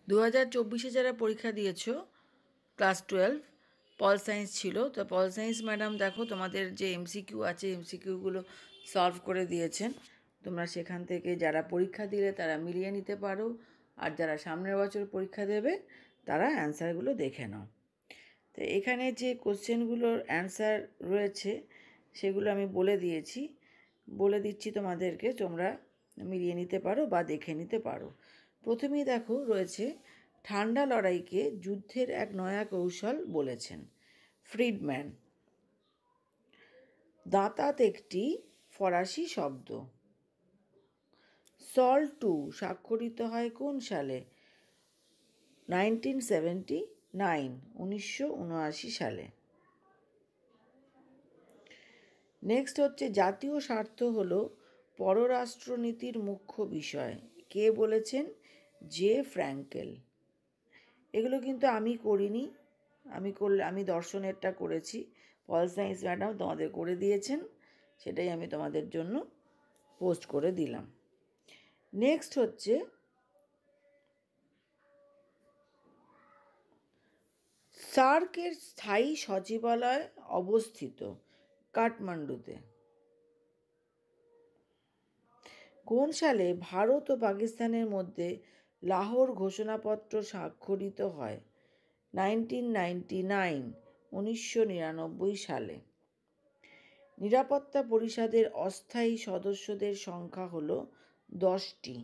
2024-এ যারা পরীক্ষা দিয়েছো ক্লাস 12 পল সায়েন্স ছিল, তো পল সায়েন্স ম্যাডাম দেখো তোমাদের যে এমসিকিউ আছে এমসিকিউগুলো সলভ করে দিয়েছেন। তোমরা সেখান থেকে যারা পরীক্ষা দিলে তারা মিলিয়ে নিতে পারো, আর যারা সামনের বছর পরীক্ষা দেবে তারা অ্যান্সারগুলো দেখে নাও। তো এখানে যে কোশ্চেনগুলোর অ্যান্সার রয়েছে সেগুলো আমি বলে দিচ্ছি তোমাদেরকে, তোমরা মিলিয়ে নিতে পারো বা দেখে নিতে পারো। প্রথমেই দেখো রয়েছে, ঠান্ডা লড়াইকে যুদ্ধের এক নয়া কৌশল বলেছেন ফ্রিডম্যান। দাঁতাত একটি ফরাসি শব্দ। সল্ট 2 স্বাক্ষরিত হয় কোন সালে? 1979 সালে। নেক্সট হচ্ছে, জাতীয় স্বার্থ হলো পররাষ্ট্রনীতির মুখ্য বিষয়। কে বলেছেন? J Frankl. এগুলো কিন্তু আমি করিনি, আমি দর্শনেরটা করেছি, পল সায়েন্স ম্যাডাম তোমাদের করে দিয়েছেন, সেটাই আমি তোমাদের জন্য পোস্ট করে দিলাম। নেক্সট হচ্ছে, সার্কের স্থায়ী সচিবালয় অবস্থিত কাঠমান্ডুতে। কোন সালে ভারত ও পাকিস্তানের মধ্যে লাহোর ঘোষণাপত্র স্বাক্ষরিত হয়? 1999 সালে। নিরাপত্তা পরিষদের অস্থায়ী সদস্যদের সংখ্যা হল 10টি।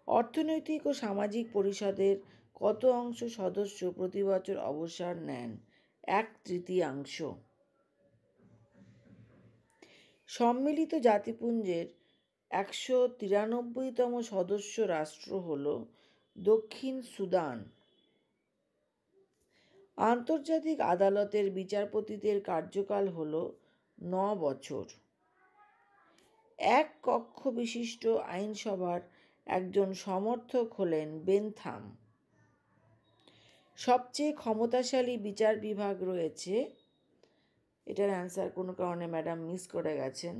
অর্থনৈতিক ও সামাজিক পরিষদের কত অংশ সদস্য প্রতি বছর অবসর নেন? 1/3। সম্মিলিত জাতিপুঞ্জের 193তম সদস্য রাষ্ট্র হল দক্ষিণ সুদান। আন্তর্জাতিক আদালতের বিচারপতিদের কার্যকাল হল 9 বছর। এক কক্ষ বিশিষ্ট আইনসভার একজন সমর্থক হলেন বেনথাম। সবচেয়ে ক্ষমতাশালী বিচার বিভাগ রয়েছে, এটার অ্যান্সার কোনো কারণে ম্যাডাম মিস করে গেছেন।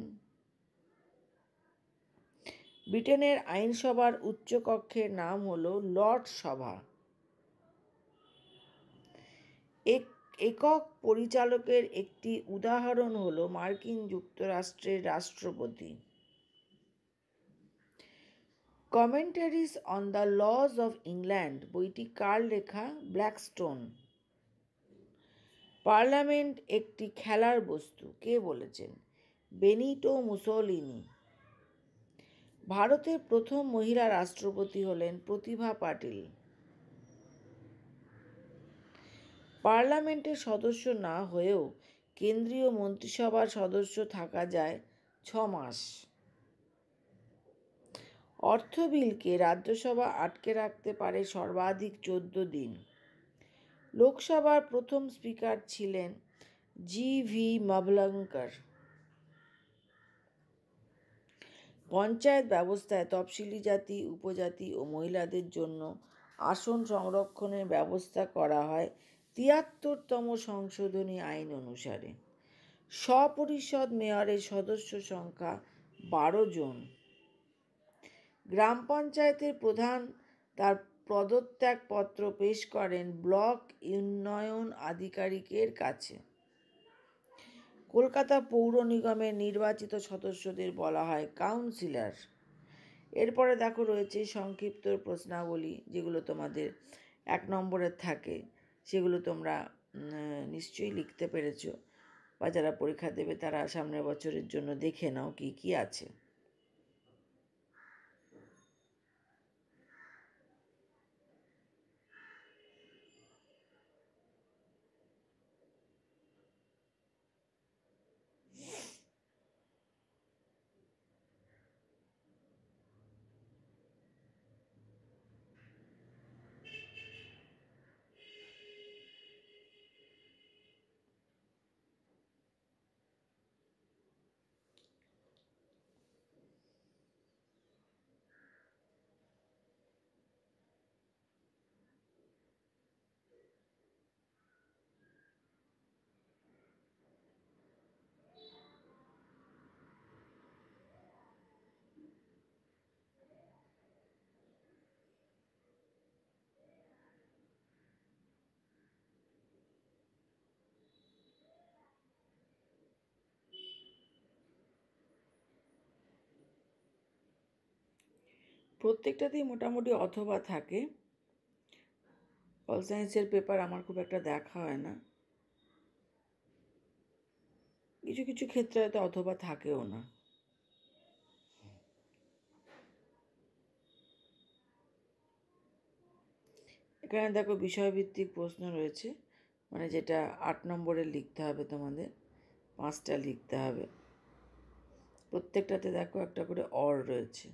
ব্রিটেনের আইনসভার উচ্চকক্ষের নাম হল লর্ড সভা। একক পরিচালকের একটি উদাহরণ হল মার্কিন যুক্তরাষ্ট্রের রাষ্ট্রপতি। কমেন্টারিজ on the lodge of England বইটি কার লেখা? ব্ল্যাকস্টোন। পার্লামেন্ট একটি খেলার বস্তু, কে বলেছেন? Benito Mussolini. ভারতের প্রথম মহিলা রাষ্ট্রপতি হলেন প্রতিভা পাটিল। পার্লামেন্টের সদস্য না হয়েও কেন্দ্রীয় মন্ত্রিসভার সদস্য থাকা যায় 6 মাস। অর্থ বিলকে রাজ্যসভা আটকে রাখতে পারে সর্বাধিক 14 দিন। লোকসভার প্রথম স্পিকার ছিলেন জি.ভি. মাভলঙ্কর। পঞ্চায়েত ব্যবস্থায় তফসিলি জাতি, উপজাতি ও মহিলাদের জন্য আসন সংরক্ষণের ব্যবস্থা করা হয় 73তম সংশোধনী আইন অনুসারে। স্বপরিষদ মেয়রের সদস্য সংখ্যা 12 জন। গ্রাম পঞ্চায়েতের প্রধান তার পদত্যাগপত্র পেশ করেন ব্লক উন্নয়ন আধিকারিকের কাছে। কলকাতা পৌর নিগমের নির্বাচিত সদস্যদের বলা হয় কাউন্সিলর। এরপরে দেখো রয়েছে সংক্ষিপ্ত প্রশ্নাবলী, যেগুলো তোমাদের 1 নম্বরের থাকে, সেগুলো তোমরা নিশ্চয়ই লিখতে পেরেছো, বা যারা পরীক্ষা দেবে তারা সামনের বছরের জন্য দেখে নাও কি কি আছে। প্রত্যেকটাতেই মোটামুটি অথবা থাকে। পল সায়েন্সের পেপার আমার খুব একটা দেখা হয় না, কিছু কিছু ক্ষেত্রে হয়তো অথবা থাকেও না। এখানে দেখো বিষয়ভিত্তিক প্রশ্ন রয়েছে, মানে যেটা 8 নম্বরের লিখতে হবে, তোমাদের 5টা লিখতে হবে। প্রত্যেকটাতে দেখো একটা করে অর রয়েছে।